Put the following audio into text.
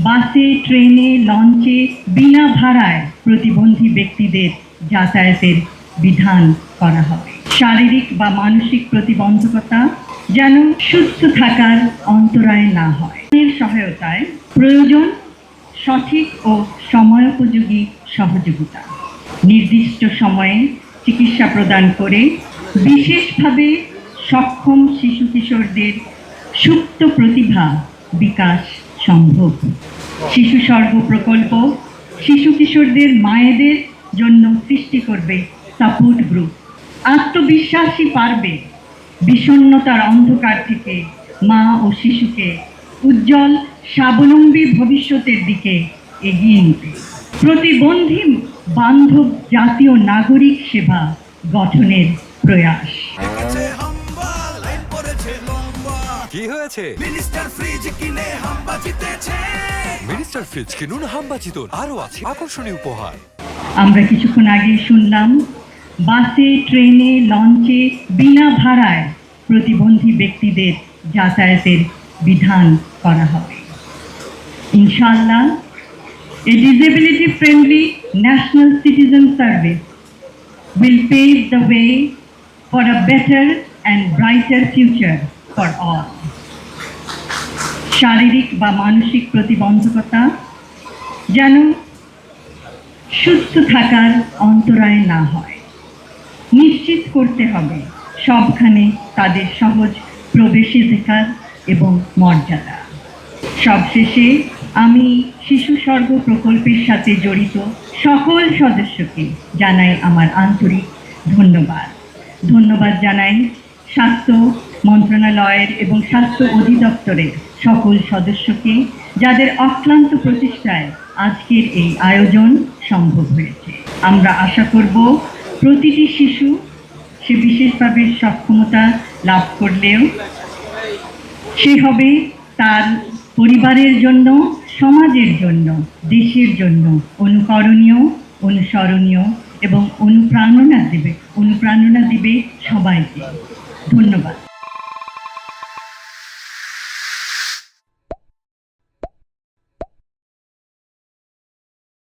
বাসে, ট্রেনে, লঞ্চে বিনা ভাড়ায় প্রতিবন্ধী ব্যক্তিদের যাতায়াতের বিধান করা হবে। শারীরিক বা মানসিক প্রতিবন্ধকতা যেন সুস্থ থাকার অন্তরায় না হয়। এর সহায়তায় প্রয়োজন সঠিক ও সময়োপযোগী সহযোগিতা। নির্দিষ্ট সময়ে চিকিৎসা প্রদান করে বিশেষভাবে সক্ষম শিশু কিশোরদের সুপ্ত প্রতিভা বিকাশ সম্ভব। শিশু স্বর্গ প্রকল্প শিশু কিশোরদের মায়েদের জন্য সৃষ্টি করবে সাপোর্ট গ্রুপ। আত্মবিশ্বাসী পারবে বিষণ্ণতার অন্ধকার থেকে মা ও শিশুকে উজ্জ্বল স্বাবলম্বী ভবিষ্যতের দিকে এগিয়ে নিতে। প্রতিবন্ধী বান্ধব জাতীয় নাগরিক সেবা গঠনের প্রয়াস। কি হয়েছে? মিনিস্টার ফ্রিজ কিনে হাম্বা জিতেছে। মিনিস্টার ফ্রিজ কিনুন, হাম্বা জিতুন। আরো আছে আকর্ষণীয় উপহার। আমরা কিছুক্ষণ আগে শুনলাম বাসে, ট্রেনে, লঞ্চে বিনা ভাড়ায় প্রতিবন্ধী ব্যক্তিদের যাতায়াতের বিধান করা হবে। ইনশাআল্লাহ, a disability friendly national citizen service will pave the way for a better and brighter future for all. শারীরিক বা মানসিক প্রতিবন্ধকতা যেন সুস্থ থাকার অন্তরায় না হয়, নিশ্চিত করতে হবে সবখানে তাদের সহজ প্রবেশাধিকার এবং মর্যাদা। সবশেষে আমি শিশু স্বর্গ প্রকল্পের সাথে জড়িত সকল সদস্যকে জানাই আমার আন্তরিক ধন্যবাদ। ধন্যবাদ জানাই স্বাস্থ্য মন্ত্রণালয়ের এবং স্বাস্থ্য অধিদপ্তরের সকল সদস্যকে, যাদের অক্লান্ত প্রচেষ্টায় আজকের এই আয়োজন সম্ভব হয়েছে। আমরা আশা করব প্রতিটি শিশু সে বিশেষভাবে সক্ষমতা লাভ করলেও সে হবে তার পরিবারের জন্য, সমাজের জন্য, দেশের জন্য অনুকরণীয়, অনুসরণীয় এবং অনুপ্রেরণা দিবে সবাইকে। ধন্যবাদ।